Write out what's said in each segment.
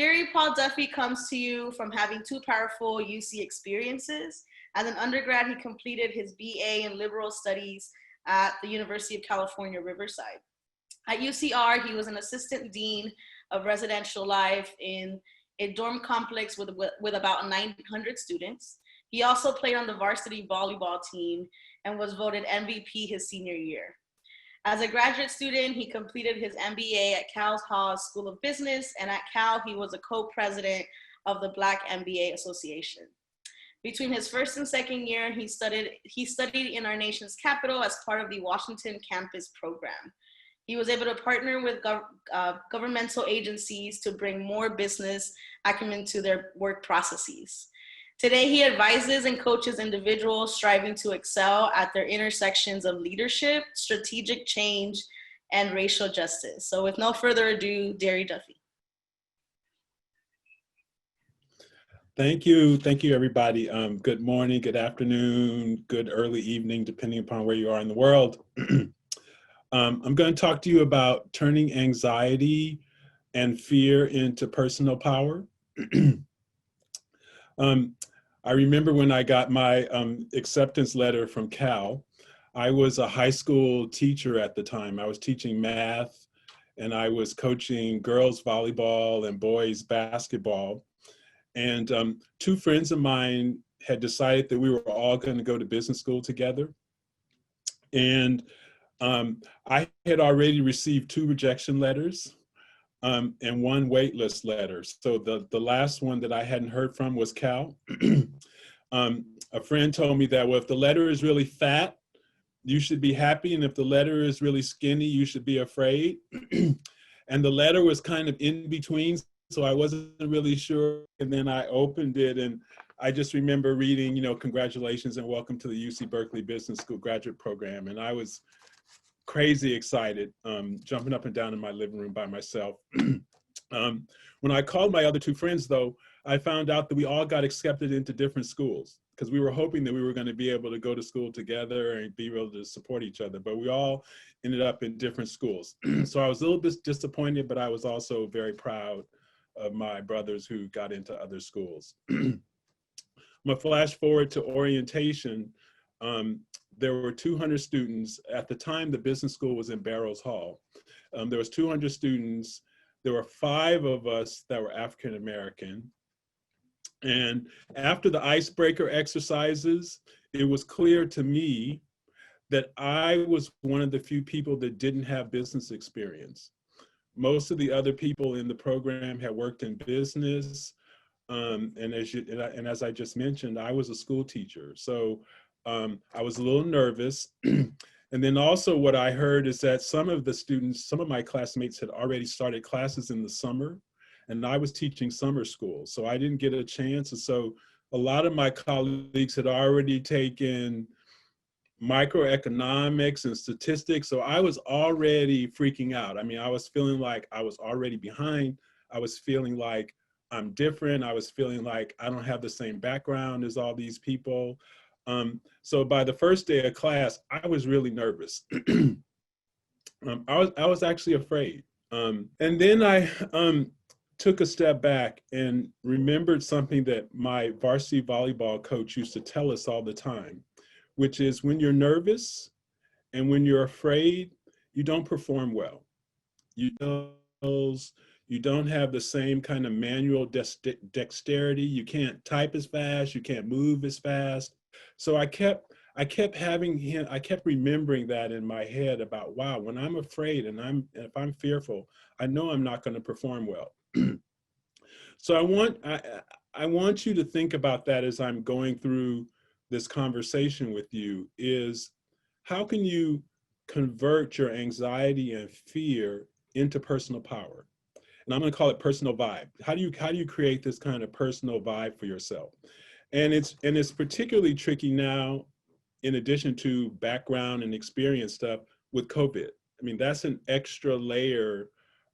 Deary Paul Duffie comes to you from having two powerful UC experiences. As an undergrad, he completed his BA in liberal studies at the University of California, Riverside. At UCR, he was an assistant dean of residential life in a dorm complex with about 900 students. He also played on the varsity volleyball team and was voted MVP his senior year. As a graduate student, he completed his MBA at Cal's Haas School of Business, and at Cal, he was a co-president of the Black MBA Association. Between his first and second year, he studied in our nation's capital as part of the Washington Campus Program. He was able to partner with governmental agencies to bring more business acumen to their work processes. Today, he advises and coaches individuals striving to excel at their intersections of leadership, strategic change, and racial justice. So with no further ado, Deary Duffie. Thank you everybody. Good morning, good afternoon, good early evening, depending upon where you are in the world. I'm going to talk to you about turning anxiety and fear into personal power. I remember when I got my acceptance letter from Cal. I was a high school teacher at the time. I was teaching math, and I was coaching girls volleyball and boys basketball. And two friends of mine had decided that we were all going to go to business school together. And I had already received 2 rejection letters and 1 waitlist letter. So the last one that I hadn't heard from was Cal. A friend told me that, well, if the letter is really fat, you should be happy. And if the letter is really skinny, you should be afraid. And the letter was kind of in between, so I wasn't really sure. And then I opened it, and I just remember reading, you know, congratulations and welcome to the UC Berkeley Business School graduate program. And I was crazy excited, jumping up and down in my living room by myself. When I called my other 2 friends, though, I found out that we all got accepted into different schools, because we were hoping that we were going to be able to go to school together and be able to support each other, but we all ended up in different schools. So I was a little bit disappointed, but I was also very proud of my brothers who got into other schools. I'm gonna flash forward to orientation. There were 200 students. At the time, the business school was in Barrows Hall. There was 200 students. There were 5 of us that were African American. And after the icebreaker exercises, it was clear to me that I was one of the few people that didn't have business experience. Most of the other people in the program had worked in business. And as I just mentioned, I was a school teacher. So I was a little nervous. And then also what I heard is that some of the students, some of my classmates had already started classes in the summer, and I was teaching summer school. So I didn't get a chance. And so a lot of my colleagues had already taken microeconomics and statistics. So I was already freaking out. I mean, I was feeling like I was already behind. I was feeling like I'm different. I was feeling like I don't have the same background as all these people. So by the first day of class, I was really nervous. I was actually afraid. And then I took a step back and remembered something that my varsity volleyball coach used to tell us all the time, which is when you're nervous and when you're afraid, you don't perform well. You don't have the same kind of manual dexterity. You can't type as fast. You can't move as fast. So I kept remembering that in my head about, wow, when I'm afraid and if I'm fearful, I know I'm not going to perform well. So I want you to think about that as I'm going through this conversation with you, is how can you convert your anxiety and fear into personal power? And I'm going to call it personal vibe. How do you create this kind of personal vibe for yourself? And it's particularly tricky now, in addition to background and experience stuff, with COVID. I mean, that's an extra layer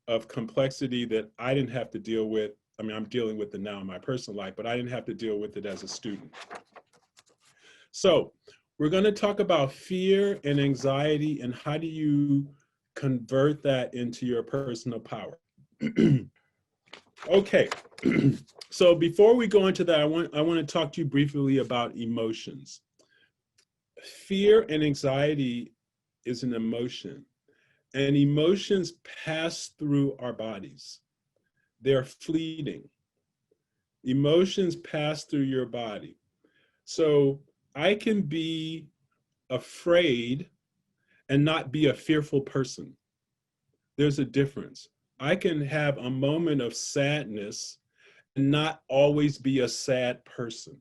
of complexity that I didn't have to deal with. I mean, I'm dealing with it now in my personal life, but I didn't have to deal with it as a student. So we're going to talk about fear and anxiety and how do you convert that into your personal power. Okay, so before we go into that, I want to talk to you briefly about emotions. Fear and anxiety is an emotion, and emotions pass through our bodies. They're fleeting. Emotions pass through your body. So I can be afraid and not be a fearful person. There's a difference. I can have a moment of sadness and not always be a sad person.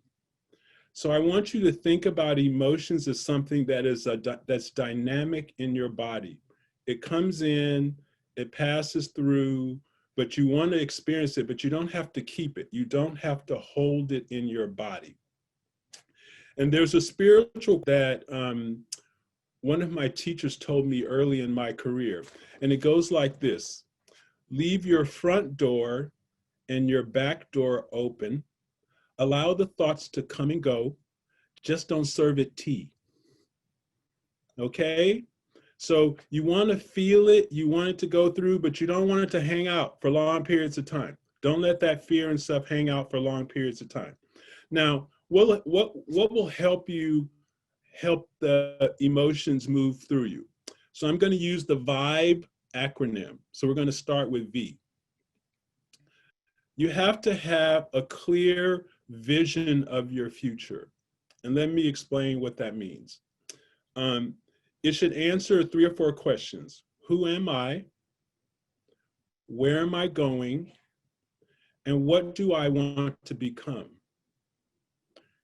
So I want you to think about emotions as something that is that's dynamic in your body. It comes in, it passes through, but you want to experience it, but you don't have to keep it. You don't have to hold it in your body. And there's a spiritual that one of my teachers told me early in my career, and it goes like this: leave your front door and your back door open. Allow the thoughts to come and go. Just don't serve it tea. Okay? So you want to feel it, you want it to go through, but you don't want it to hang out for long periods of time. Don't let that fear and stuff hang out for long periods of time. Now, what will help you help the emotions move through you? So I'm going to use the VIBE acronym. So we're going to start with V. You have to have a clear vision of your future. And let me explain what that means. It should answer 3 or 4 questions. Who am I? Where am I going? And what do I want to become?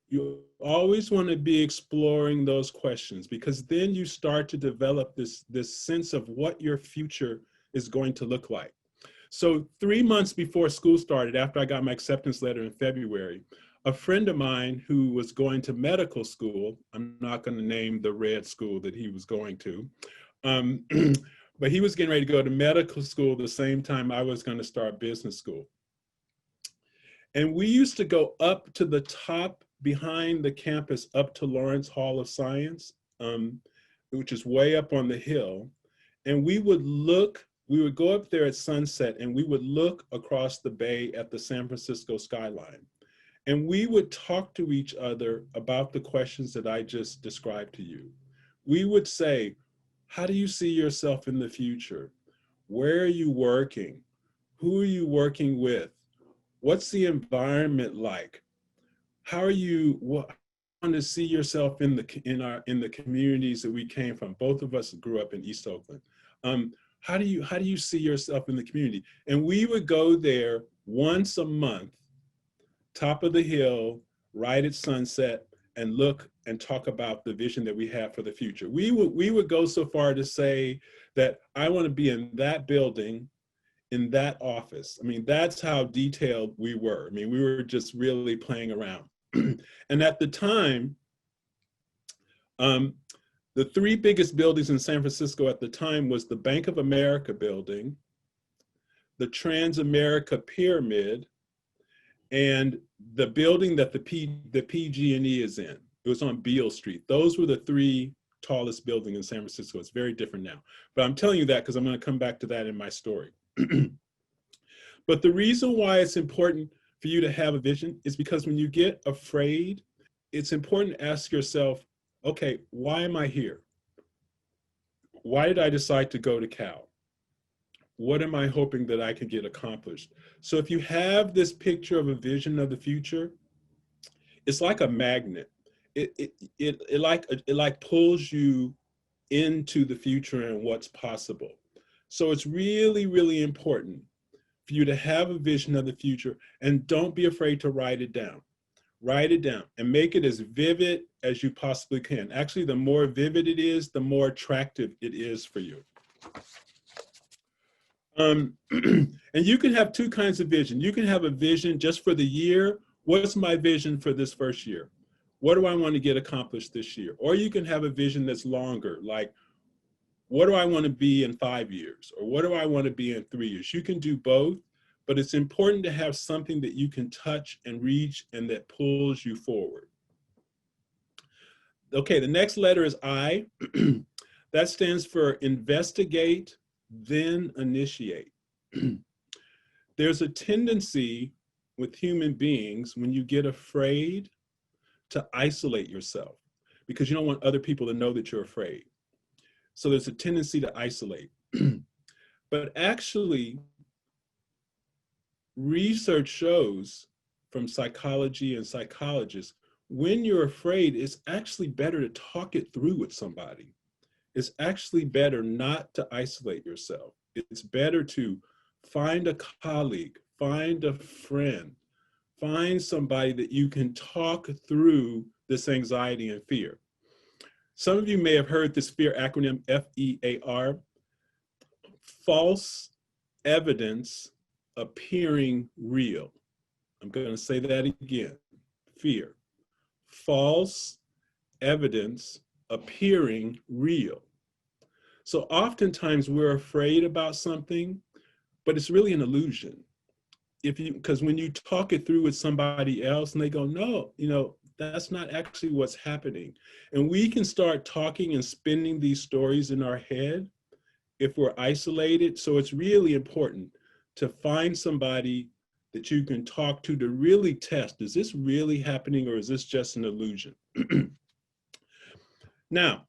You always want to be exploring those questions, because then you start to develop this sense of what your future is going to look like. So 3 months before school started, after I got my acceptance letter in February, a friend of mine who was going to medical school, I'm not going to name the red school that he was going to, but he was getting ready to go to medical school the same time I was going to start business school. And we used to go up to the top behind the campus, up to Lawrence Hall of Science, which is way up on the hill. And we would go up there at sunset, and we would look across the bay at the San Francisco skyline. And we would talk to each other about the questions that I just described to you. We would say, how do you see yourself in the future? Where are you working? Who are you working with? What's the environment like? How are you want to see yourself in the communities that we came from? Both of us grew up in East Oakland. How do you see yourself in the community? And we would go there once a month, top of the hill, right at sunset, and look and talk about the vision that we have for the future. We would go so far to say that I want to be in that building, in that office. I mean, that's how detailed we were. I mean, we were just really playing around. And at the time, the 3 biggest buildings in San Francisco at the time was the Bank of America building, the Trans-America Pyramid, and the building that the PG&E is in. It was on Beale Street. Those were the 3 tallest buildings in San Francisco. It's very different now. But I'm telling you that because I'm going to come back to that in my story. But the reason why it's important for you to have a vision is because when you get afraid, it's important to ask yourself, okay, why am I here? Why did I decide to go to Cal? What am I hoping that I can get accomplished? So if you have this picture of a vision of the future, it's like a magnet. It like pulls you into the future and what's possible. So it's really, really important for you to have a vision of the future, and don't be afraid to write it down. Write it down and make it as vivid as you possibly can. Actually, the more vivid it is, the more attractive it is for you. And you can have 2 kinds of vision. You can have a vision just for the year. What's my vision for this first year? What do I want to get accomplished this year? Or you can have a vision that's longer, like, what do I want to be in 5 years? Or what do I want to be in 3 years? You can do both, but it's important to have something that you can touch and reach and that pulls you forward. Okay, the next letter is I. That stands for investigate, then initiate. there's a tendency with human beings when you get afraid to isolate yourself because you don't want other people to know that you're afraid. So there's a tendency to isolate. But actually, research shows from psychology and psychologists, when you're afraid, it's actually better to talk it through with somebody. It's actually better not to isolate yourself. It's better to find a colleague, find a friend, find somebody that you can talk through this anxiety and fear. Some of you may have heard this fear acronym, FEAR, false evidence appearing real. I'm going to say that again. Fear. False evidence appearing real. So oftentimes we're afraid about something, but it's really an illusion. Because when you talk it through with somebody else and they go, no, that's not actually what's happening. And we can start talking and spinning these stories in our head if we're isolated. So it's really important to find somebody that you can talk to really test, is this really happening or is this just an illusion? Now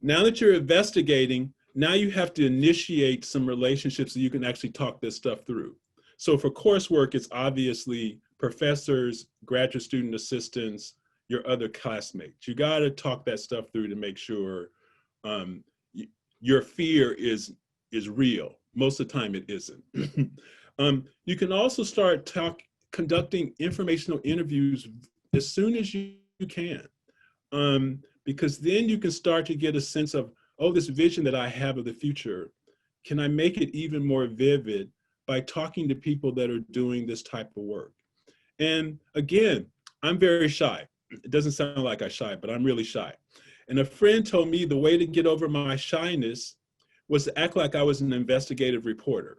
that you're investigating, now you have to initiate some relationships so you can actually talk this stuff through. So for coursework, it's obviously professors, graduate student assistants, your other classmates. You got to talk that stuff through to make sure your fear is real. Most of the time it isn't. You can also start conducting informational interviews as soon as you can, because then you can start to get a sense of, oh, this vision that I have of the future, can I make it even more vivid by talking to people that are doing this type of work? And again, I'm very shy. It doesn't sound like I'm shy, but I'm really shy. And a friend told me the way to get over my shyness was to act like I was an investigative reporter.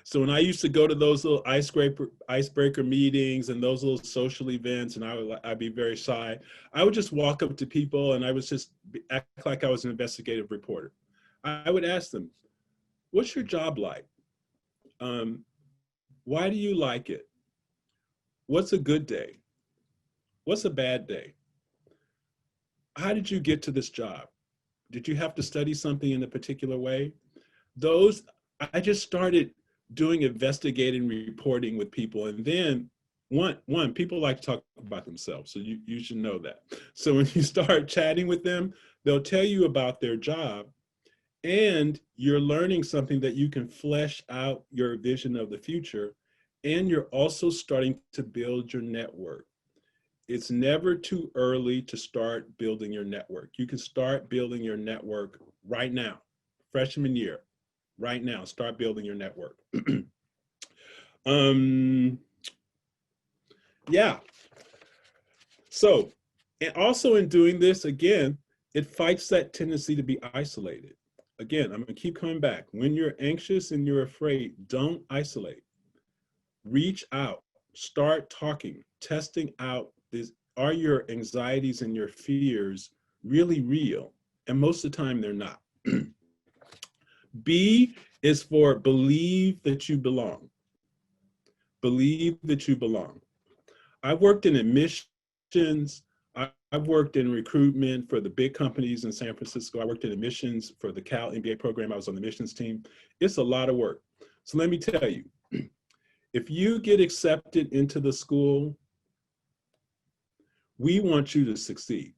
So when I used to go to those little icebreaker meetings and those little social events, and I'd be very shy, I would just walk up to people and I would just act like I was an investigative reporter. I would ask them, what's your job like? Why do you like it? What's a good day? What's a bad day? How did you get to this job? Did you have to study something in a particular way? I just started doing investigating reporting with people. And then one, people like to talk about themselves. So you should know that. So when you start chatting with them, they'll tell you about their job and you're learning something that you can flesh out your vision of the future. And you're also starting to build your network. It's never too early to start building your network. You can start building your network right now, freshman year. Right now, start building your network. Yeah. So, and also in doing this, again, it fights that tendency to be isolated. Again, I'm gonna keep coming back. When you're anxious and you're afraid, don't isolate. Reach out, start talking, testing out this. Are your anxieties and your fears really real? And most of the time they're not. B is for believe that you belong. Believe that you belong. I've worked in admissions. I've worked in recruitment for the big companies in San Francisco. I worked in admissions for the Cal MBA program. I was on the admissions team. It's a lot of work. So let me tell you, if you get accepted into the school, we want you to succeed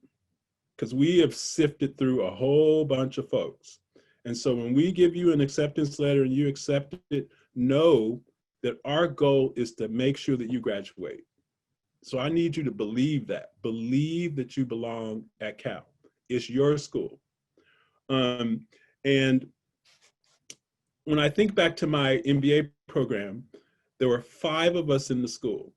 because we have sifted through a whole bunch of folks. And so when we give you an acceptance letter and you accept it, know that our goal is to make sure that you graduate. So I need you to believe that you belong at Cal. It's your school. And when I think back to my MBA program, there were 5 of us in the school.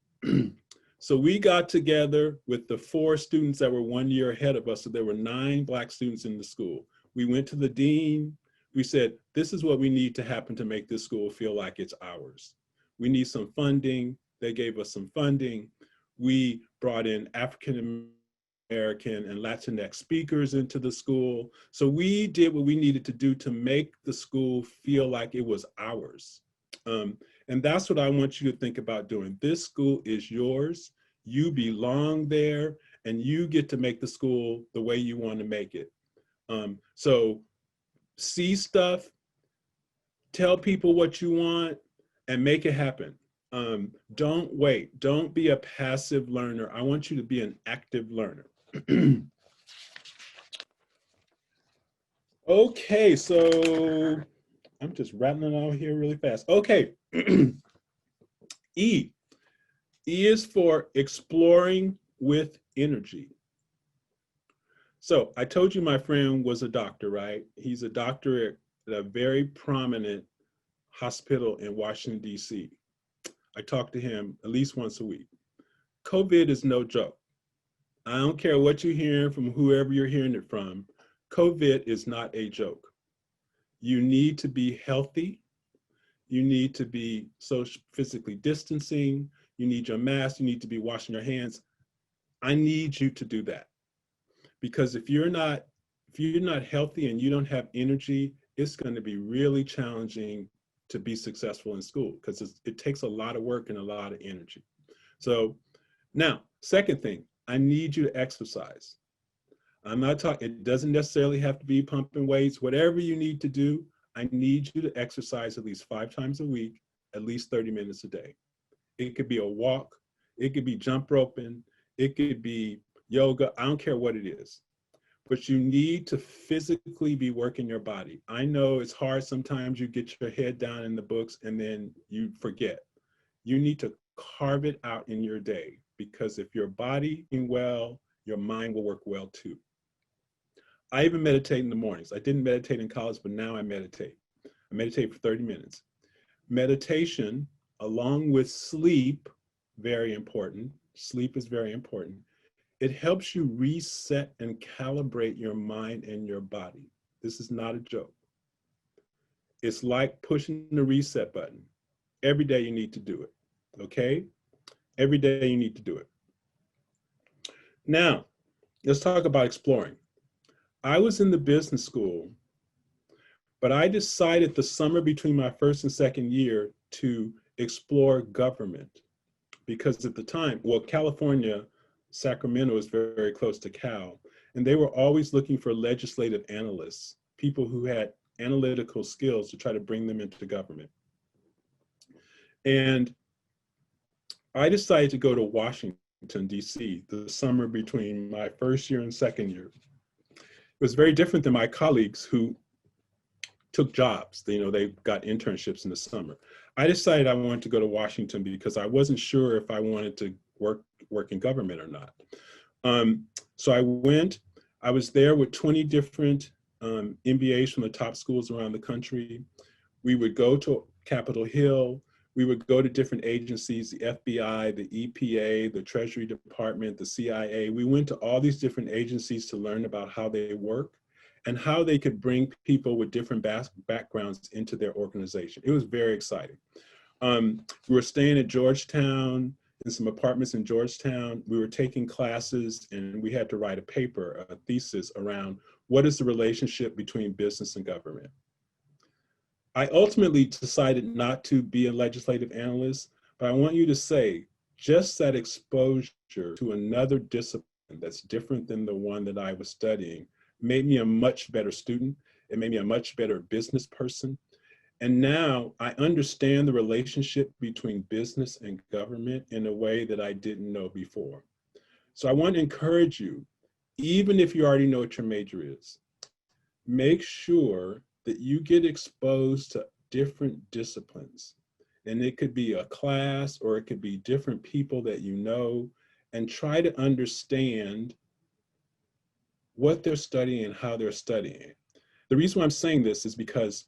So we got together with the 4 students that were 1 year ahead of us. So there were 9 Black students in the school. We went to the dean. We said, this is what we need to happen to make this school feel like it's ours. We need some funding. They gave us some funding. We brought in African American and Latinx speakers into the school. So we did what we needed to do to make the school feel like it was ours. And that's what I want you to think about doing. This school is yours. You belong there, and you get to make the school the way you want to make it. So see stuff, tell people what you want, and make it happen. Don't wait. Don't be a passive learner. I want you to be an active learner. Okay, so I'm just rattling out here really fast. Okay, E. E is for exploring with energy. So I told you my friend was a doctor, right? He's a doctor at a very prominent hospital in Washington, D.C. I talk to him at least once a week. COVID is no joke. I don't care what you're hearing from whoever you're hearing it from. COVID is not a joke. You need to be healthy. You need to be physically distancing. You need your mask. You need to be washing your hands. I need you to do that. Because if you're not healthy and you don't have energy, it's going to be really challenging to be successful in school because it takes a lot of work and a lot of energy. So now, second thing, I need you to exercise. I'm not talking, it doesn't necessarily have to be pumping weights, whatever you need to do, I need you to exercise at least 5 times a week, at least 30 minutes a day. It could be a walk, it could be jump roping, it could be yoga, I don't care what it is. But you need to physically be working your body. I know it's hard sometimes, you get your head down in the books and then you forget. You need to carve it out in your day because if your body is well, your mind will work well too. I even meditate in the mornings. I didn't meditate in college, but now I meditate. I meditate for 30 minutes. Meditation, along with sleep, very important. Sleep is very important. It helps you reset and calibrate your mind and your body. This is not a joke. It's like pushing the reset button. Every day you need to do it, okay? Every day you need to do it. Now, let's talk about exploring. I was in the business school, but I decided the summer between my first and second year to explore government because at the time, well, California, Sacramento is very, very close to Cal, and they were always looking for legislative analysts, people who had analytical skills to try to bring them into government. And I decided to go to Washington, D.C. the summer between my first year and second year. It was very different than my colleagues who took jobs. They got internships in the summer. I decided I wanted to go to Washington because I wasn't sure if I wanted to work in government or not. So I went. I was there with 20 different MBAs from the top schools around the country. We would go to Capitol Hill. We would go to different agencies, the FBI, the EPA, the Treasury Department, the CIA. We went to all these different agencies to learn about how they work and how they could bring people with different backgrounds into their organization. It was very exciting. We were staying at Georgetown, in some apartments in Georgetown. We were taking classes and we had to write a paper, a thesis around what is the relationship between business and government. I ultimately decided not to be a legislative analyst, but I want you to say, just that exposure to another discipline that's different than the one that I was studying made me a much better student. It made me a much better business person. And now I understand the relationship between business and government in a way that I didn't know before. So I want to encourage you, even if you already know what your major is, make sure that you get exposed to different disciplines. And it could be a class or it could be different people that you know, and try to understand what they're studying and how they're studying it. The reason why I'm saying this is because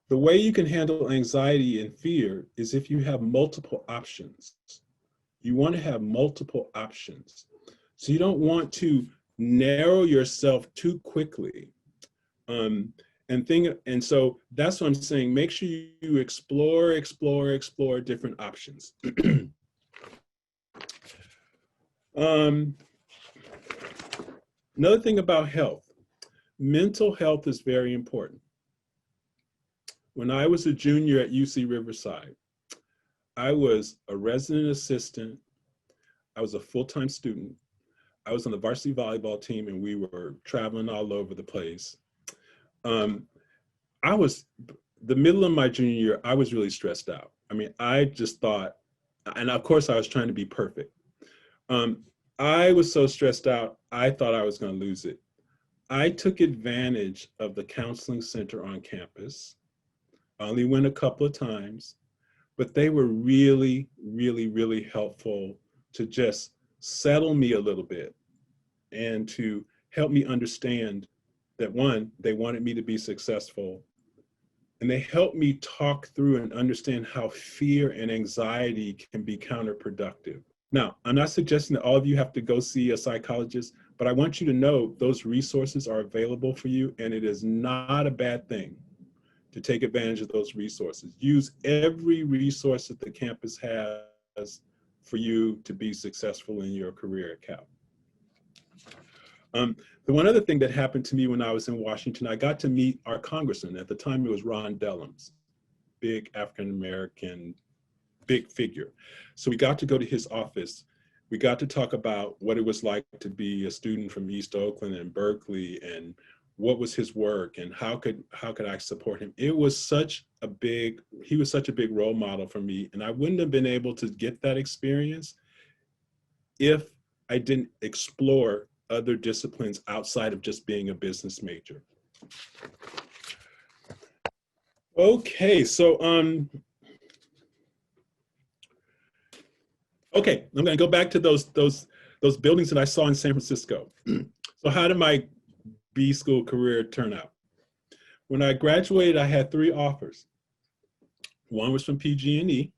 the way you can handle anxiety and fear is if you have multiple options. You want to have multiple options. So you don't want to narrow yourself too quickly. And so that's what I'm saying. Make sure you explore different options. Another thing about health, mental health is very important. When I was a junior at UC Riverside, I was a resident assistant. I was a full-time student. I was on the varsity volleyball team, and we were traveling all over the place. I was, the middle of my junior year, I was really stressed out. I mean, I just thought, and of course I was trying to be perfect. I was so stressed out, I thought I was going to lose it. I took advantage of the counseling center on campus. I only went a couple of times, but they were really, really, really helpful to just settle me a little bit and to help me understand that, one, they wanted me to be successful, and they helped me talk through and understand how fear and anxiety can be counterproductive. Now, I'm not suggesting that all of you have to go see a psychologist, but I want you to know those resources are available for you, and it is not a bad thing to take advantage of those resources. Use every resource that the campus has for you to be successful in your career at Cal. The one other thing that happened to me when I was in Washington, I got to meet our congressman. At the time, it was Ron Dellums, big African-American, big figure. So we got to go to his office. We got to talk about what it was like to be a student from East Oakland and Berkeley, and what was his work, and how could I support him. It was he was such a big role model for me, and I wouldn't have been able to get that experience if I didn't explore other disciplines outside of just being a business major. Okay, so okay, I'm gonna go back to those buildings that I saw in San Francisco. So how did my B school career turn out? When I graduated, I had 3 offers. One was from PG&E.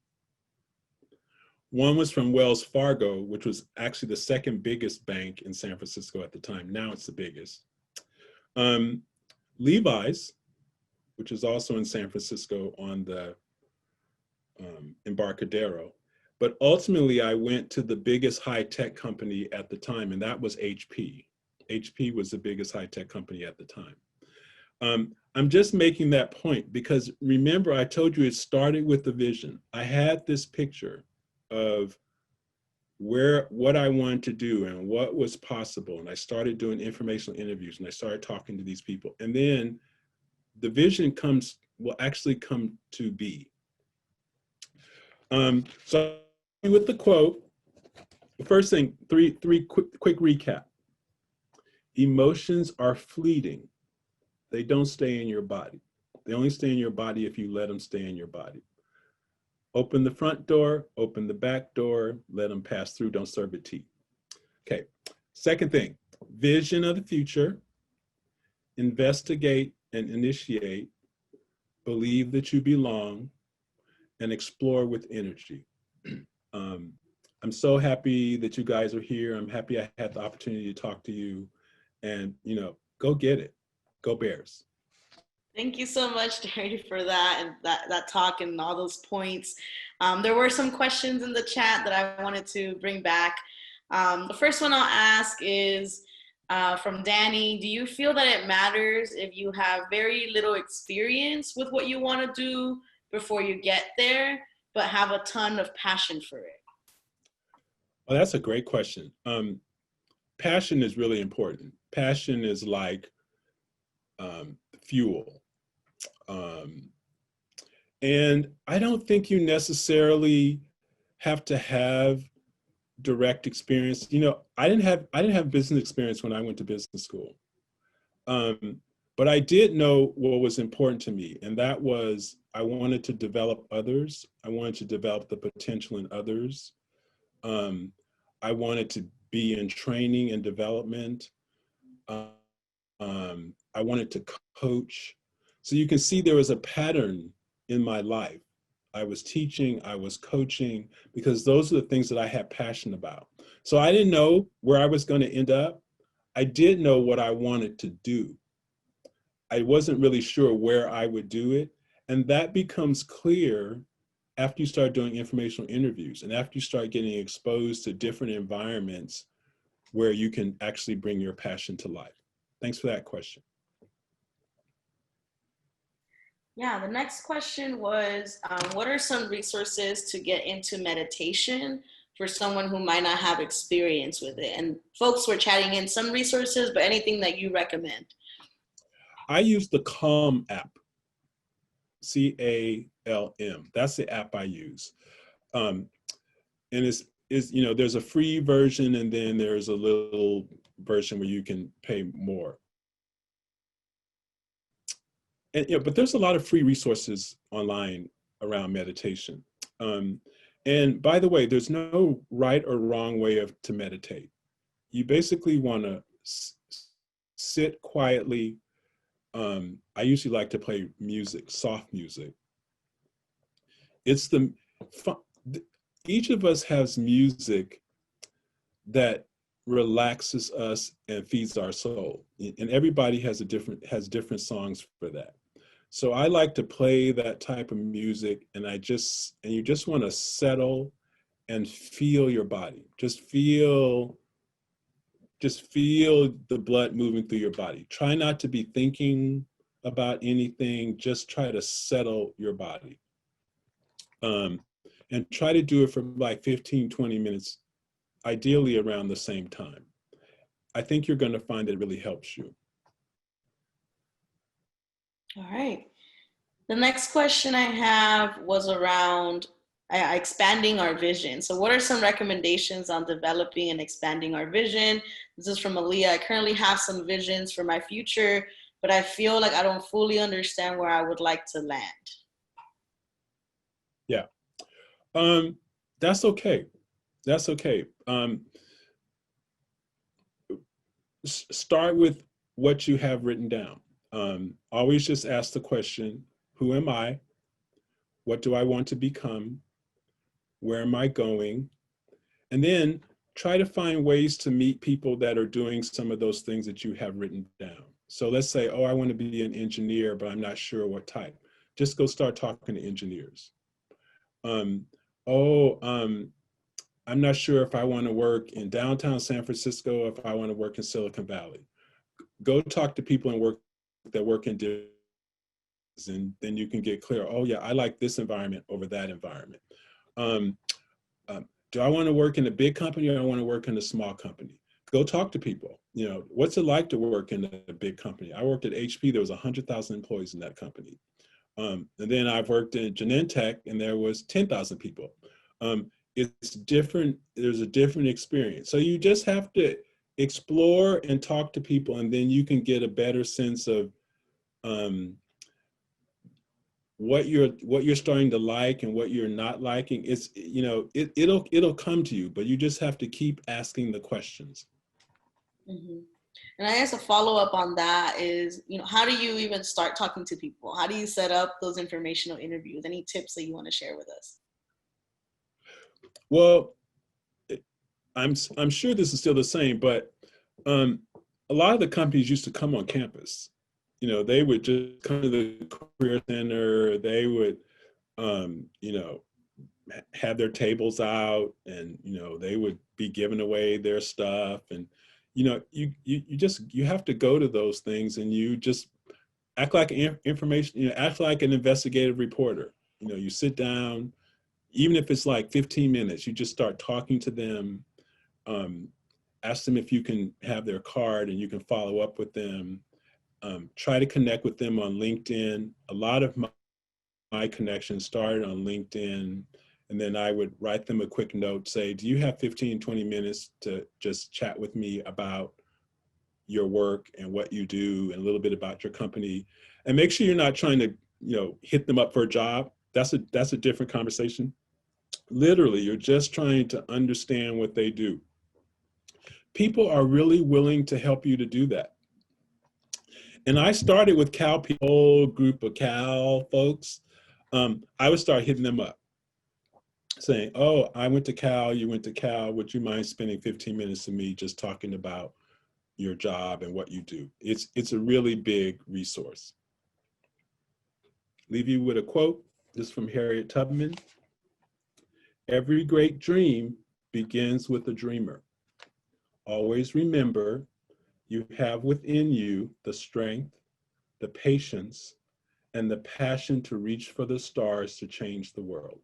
One was from Wells Fargo, which was actually the second biggest bank in San Francisco at the time. Now it's the biggest. Levi's, which is also in San Francisco on the Embarcadero. But ultimately, I went to the biggest high-tech company at the time, and that was HP. HP was the biggest high-tech company at the time. I'm just making that point because remember, I told you it started with the vision. I had this picture of what I wanted to do and what was possible. And I started doing informational interviews, and I started talking to these people. And then the vision will actually come to be. So with the quote, the first thing, three quick recap. Emotions are fleeting. They don't stay in your body. They only stay in your body if you let them stay in your body. Open the front door, open the back door, let them pass through, don't serve it tea. Okay, second thing, vision of the future, investigate and initiate, believe that you belong, and explore with energy. I'm so happy that you guys are here. I'm happy I had the opportunity to talk to you, and go get it, go Bears. Thank you so much, Deary, for that and that talk and all those points. There were some questions in the chat that I wanted to bring back. The first one I'll ask is from Danny. Do you feel that it matters if you have very little experience with what you want to do before you get there, but have a ton of passion for it? Well, that's a great question. Passion is really important. Passion is like fuel. And I don't think you necessarily have to have direct experience. I didn't have business experience when I went to business school. But I did know what was important to me, and that was I wanted to develop others. I wanted to develop the potential in others. I wanted to be in training and development. I wanted to coach. So you can see there was a pattern in my life. I was teaching, I was coaching, because those are the things that I had passion about. So I didn't know where I was going to end up. I did know what I wanted to do. I wasn't really sure where I would do it. And that becomes clear after you start doing informational interviews and after you start getting exposed to different environments where you can actually bring your passion to life. Thanks for that question. Yeah, the next question was, what are some resources to get into meditation for someone who might not have experience with it? And folks were chatting in some resources, but anything that you recommend? I use the Calm app, CALM. That's the app I use. Um, and there's a free version and then there's a little version where you can pay more. And but there's a lot of free resources online around meditation. Um, and by the way, there's no right or wrong way to meditate. You basically want to sit quietly. I usually like to play music, soft music. It's the each of us has music that relaxes us and feeds our soul, and everybody has different songs for that. So I like to play that type of music, and you just want to settle and feel your body. Just feel the blood moving through your body. Try not to be thinking about anything. Just try to settle your body. And try to do it for like 15, 20 minutes, ideally around the same time. I think you're going to find it really helps you. All right. The next question I have was around expanding our vision. So, what are some recommendations on developing and expanding our vision? This is from Aaliyah. I currently have some visions for my future, but I feel like I don't fully understand where I would like to land. Yeah. That's okay. That's okay. Start with what you have written down. Always just ask the question, who am I? What do I want to become? Where am I going? And then try to find ways to meet people that are doing some of those things that you have written down. So let's say, oh, I want to be an engineer, but I'm not sure what type. Just go start talking to engineers. Um, oh, I'm not sure if I want to work in downtown San Francisco, if I want to work in Silicon Valley. Go talk to people that work in different, and then you can get clear. Oh yeah, I like this environment over that environment. Um, do I want to work in a big company or I want to work in a small company? Go talk to people. What's it like to work in a big company? I worked at HP. There was 100,000 employees in that company. And then I've worked in Genentech and there was 10,000 people. It's different. There's a different experience. So you just have to explore and talk to people, and then you can get a better sense of what you're starting to like and what you're not liking. It'll come to you, but you just have to keep asking the questions. Mm-hmm. And I guess a follow up on that is, how do you even start talking to people? How do you set up those informational interviews? Any tips that you want to share with us? Well, I'm sure this is still the same, but a lot of the companies used to come on campus. They would just come to the career center. They would, have their tables out, and they would be giving away their stuff, and you have to go to those things, and you just act like information. Act like an investigative reporter. You sit down, even if it's like 15 minutes. You just start talking to them. Um, Ask them if you can have their card and you can follow up with them. Try to connect with them on LinkedIn. A lot of my connections started on LinkedIn, and then I would write them a quick note, say, do you have 15, 20 minutes to just chat with me about your work and what you do and a little bit about your company? And make sure you're not trying to, hit them up for a job. That's a different conversation. Literally, you're just trying to understand what they do. People are really willing to help you to do that. And I started with Cal people, whole group of Cal folks. I would start hitting them up saying, oh, I went to Cal, you went to Cal. Would you mind spending 15 minutes with me just talking about your job and what you do? It's a really big resource. Leave you with a quote. This is from Harriet Tubman. Every great dream begins with a dreamer. Always remember, you have within you the strength, the patience, and the passion to reach for the stars to change the world.